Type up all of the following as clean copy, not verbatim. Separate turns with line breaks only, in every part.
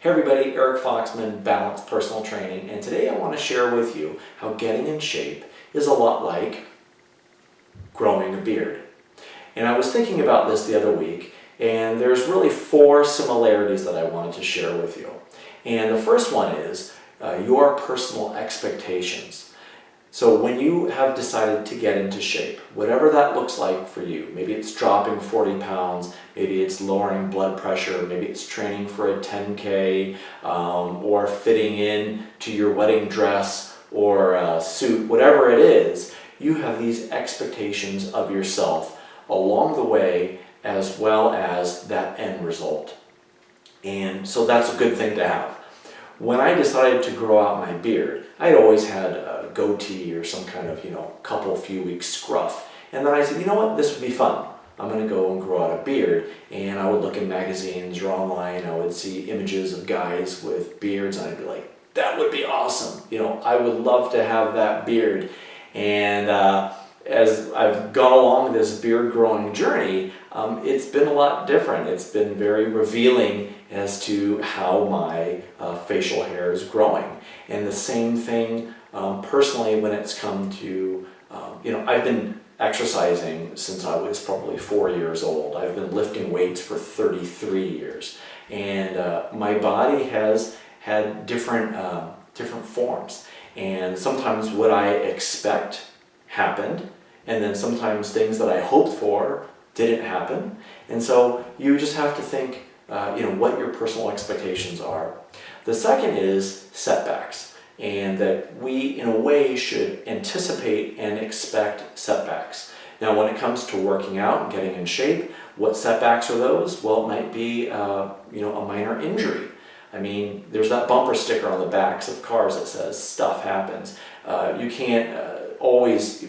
Hey everybody, Eric Foxman, Balanced Personal Training, and today I want to share with you how getting in shape is a lot like growing a beard. And I was thinking about this the other week, and there's really 4 similarities that I wanted to share with you. And the first one is your personal expectations. So when you have decided to get into shape, whatever that looks like for you, maybe it's dropping 40 pounds, maybe it's lowering blood pressure, maybe it's training for a 10K, or fitting in to your wedding dress or a suit, whatever it is, you have these expectations of yourself along the way as well as that end result. And so that's a good thing to have. When I decided to grow out my beard, I'd always had a goatee or some kind of, few weeks scruff. And then I said, you know what, this would be fun. I'm going to go and grow out a beard. And I would look in magazines or online, I would see images of guys with beards, and I'd be like, that would be awesome. I would love to have that beard. And as I've gone along this beard growing journey, it's been a lot different. It's been very revealing as to how my facial hair is growing. And the same thing personally when it's come to, I've been exercising since I was probably 4 years old. I've been lifting weights for 33 years. And my body has had different forms. And sometimes what I expect happened, and then sometimes things that I hoped for didn't happen. And so you just have to think what your personal expectations are. The second is setbacks, and that we in a way should anticipate and expect setbacks. Now when it comes to working out and getting in shape, what setbacks are those? Well, it might be a minor injury. I mean, there's that bumper sticker on the backs of cars that says stuff happens. You can't always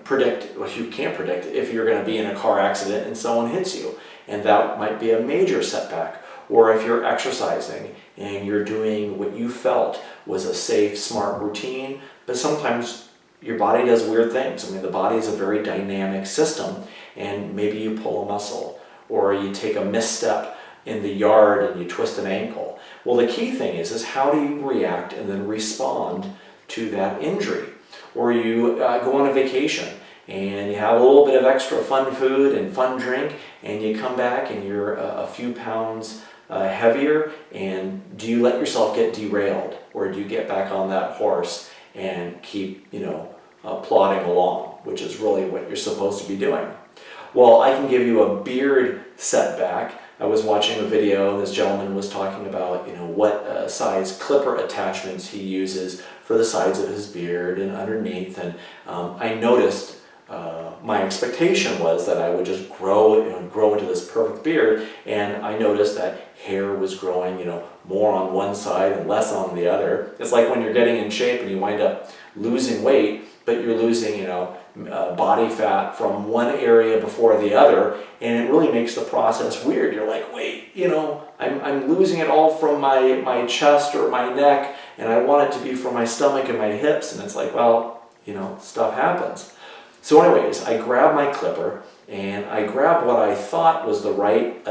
predict, well, you can't predict if you're going to be in a car accident and someone hits you, and that might be a major setback. Or if you're exercising and you're doing what you felt was a safe, smart routine, but sometimes your body does weird things. I mean, the body is a very dynamic system, and maybe you pull a muscle, or you take a misstep in the yard and you twist an ankle. Well, the key thing is how do you react and then respond to that injury? Or you go on a vacation and you have a little bit of extra fun food and fun drink, and you come back and you're a few pounds heavier, and do you let yourself get derailed, or do you get back on that horse and keep plodding along, which is really what you're supposed to be doing? Well, I can give you a beard setback. I was watching a video, and this gentleman was talking about what size clipper attachments he uses for the sides of his beard and underneath, and I noticed my expectation was that I would just grow into this perfect beard, and I noticed that hair was growing more on one side and less on the other. It's like when you're getting in shape and you wind up losing weight, but you're losing body fat from one area before the other, and it really makes the process weird. You're like, wait, I'm losing it all from my chest or my neck, and I want it to be from my stomach and my hips, and it's like, well, stuff happens. So anyways, I grab my clipper, and I grab what I thought was the right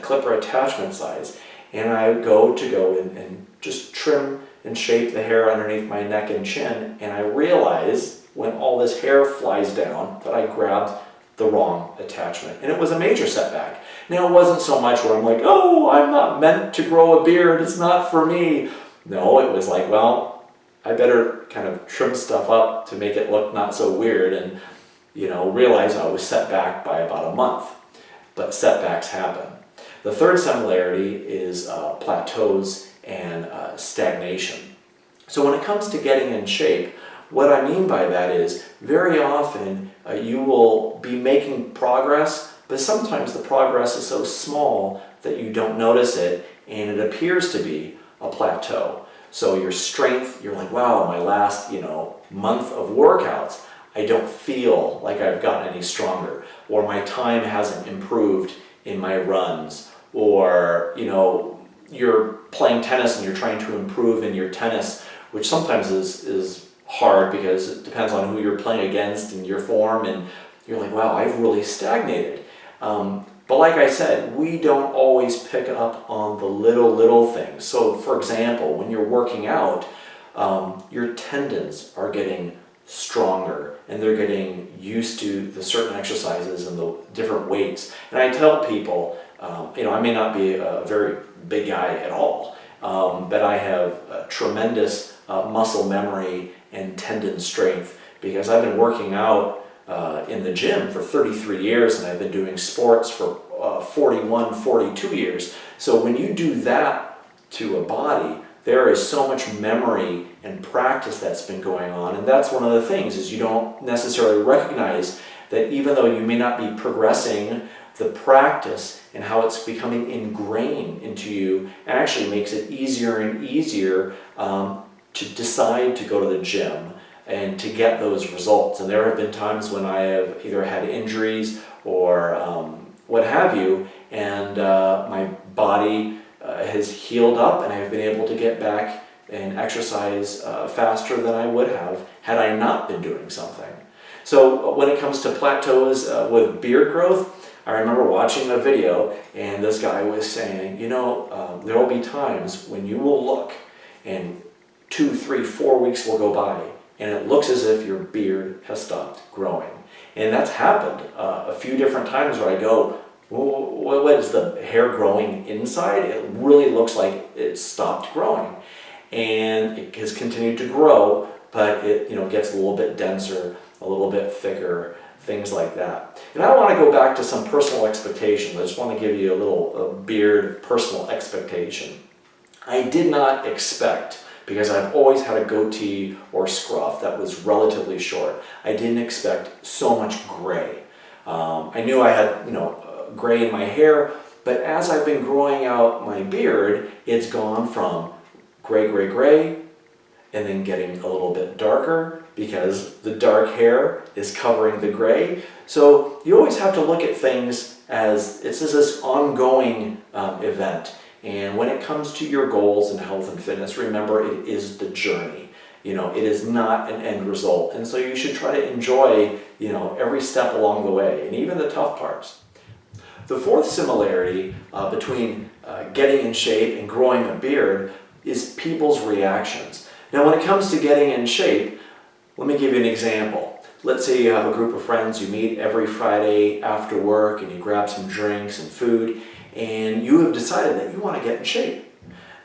clipper attachment size, and I go and just trim and shape the hair underneath my neck and chin, and I realize when all this hair flies down that I grabbed the wrong attachment, and it was a major setback. Now, it wasn't so much where I'm like, oh, I'm not meant to grow a beard, it's not for me. No, it was like, well, I better kind of trim stuff up to make it look not so weird, and realize I was set back by about a month. But setbacks happen. The third similarity is plateaus and stagnation. So when it comes to getting in shape, what I mean by that is very often you will be making progress, but sometimes the progress is so small that you don't notice it, and it appears to be a plateau. So your strength, you're like, wow, my last month of workouts, I don't feel like I've gotten any stronger, or my time hasn't improved in my runs, or you're playing tennis and you're trying to improve in your tennis, which sometimes is hard because it depends on who you're playing against and your form, and you're like, wow, I've really stagnated. But like I said, we don't always pick up on the little things. So for example, when you're working out, your tendons are getting stronger and they're getting used to the certain exercises and the different weights. And I tell people, I may not be a very big guy at all, but I have tremendous muscle memory and tendon strength because I've been working out in the gym for 33 years and I've been doing sports for 41, 42 years. So when you do that to a body, there is so much memory and practice that's been going on. And that's one of the things is you don't necessarily recognize that even though you may not be progressing, the practice and how it's becoming ingrained into you actually makes it easier and easier to decide to go to the gym and to get those results. And there have been times when I have either had injuries or what have you, and my body has healed up and I've been able to get back and exercise faster than I would have had I not been doing something. So when it comes to plateaus with beard growth, I remember watching a video and this guy was saying, there will be times when you will look and 2, 3, 4 weeks will go by and it looks as if your beard has stopped growing. And that's happened a few different times where I go, what is the hair growing inside? It really looks like it stopped growing. And it has continued to grow, but it gets a little bit denser, a little bit thicker, things like that. And I want to go back to some personal expectations. I just want to give you a little beard personal expectation. I did not expect, because I've always had a goatee or scruff that was relatively short, I didn't expect so much gray. I knew I had, gray in my hair, but as I've been growing out my beard, it's gone from gray, and then getting a little bit darker because the dark hair is covering the gray. So you always have to look at things as it's this ongoing event. And when it comes to your goals in health and fitness, remember it is the journey. It is not an end result. And so you should try to enjoy, every step along the way and even the tough parts. The fourth similarity between getting in shape and growing a beard is people's reactions. Now when it comes to getting in shape, let me give you an example. Let's say you have a group of friends, you meet every Friday after work and you grab some drinks and food and you have decided that you want to get in shape.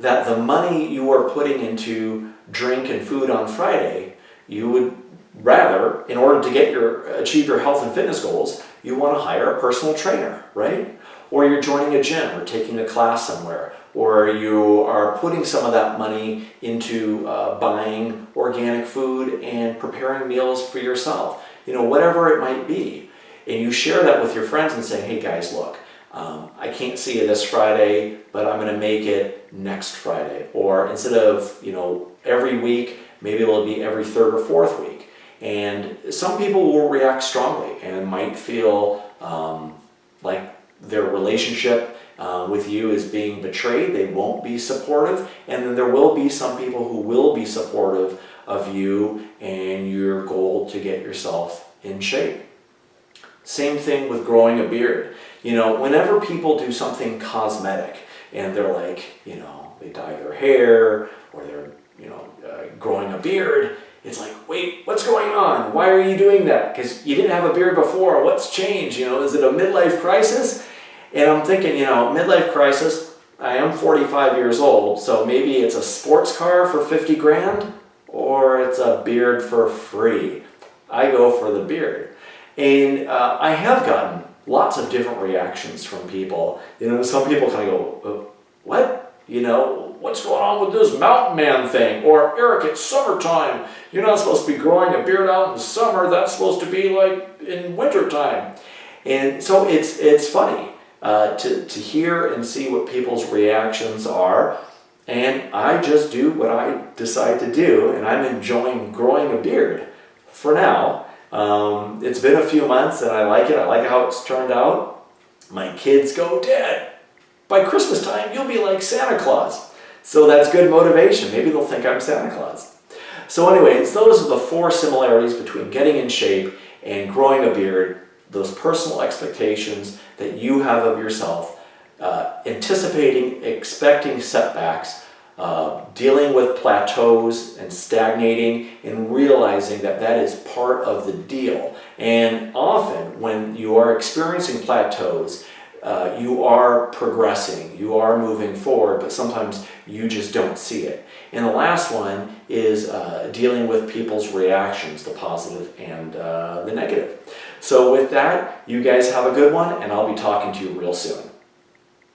That the money you are putting into drink and food on Friday, you would rather, in order to achieve your health and fitness goals, you want to hire a personal trainer, right? Or you're joining a gym or taking a class somewhere, or you are putting some of that money into buying organic food and preparing meals for yourself, whatever it might be. And you share that with your friends and say, hey guys, look, I can't see you this Friday, but I'm going to make it next Friday. Or instead of, every week, maybe it'll be every third or fourth week. And some people will react strongly and might feel like their relationship with you is being betrayed. They won't be supportive. And then there will be some people who will be supportive of you and your goal to get yourself in shape. Same thing with growing a beard. Whenever people do something cosmetic and they're like, they dye their hair or they're, growing a beard, it's like, wait, what's going on? Why are you doing that? Because you didn't have a beard before. What's changed? Is it a midlife crisis? And I'm thinking, midlife crisis, I am 45 years old, so maybe it's a sports car for 50 grand or it's a beard for free. I go for the beard. And I have gotten lots of different reactions from people. Some people kind of go, what? What's going on with this mountain man thing? Or, Eric, it's summertime. You're not supposed to be growing a beard out in the summer. That's supposed to be like in wintertime. And so it's funny to hear and see what people's reactions are. And I just do what I decide to do, and I'm enjoying growing a beard for now. It's been a few months and I like it. I like how it's turned out. My kids go, Dad, by Christmas time you'll be like Santa Claus. So that's good motivation. Maybe they'll think I'm Santa Claus. So anyways, those are the four similarities between getting in shape and growing a beard. those personal expectations that you have of yourself, anticipating, expecting setbacks, dealing with plateaus and stagnating, and realizing that that is part of the deal. And often when you are experiencing plateaus, you are progressing, you are moving forward, but sometimes you just don't see it. And the last one is dealing with people's reactions, the positive and the negative. So with that, you guys have a good one, and I'll be talking to you real soon.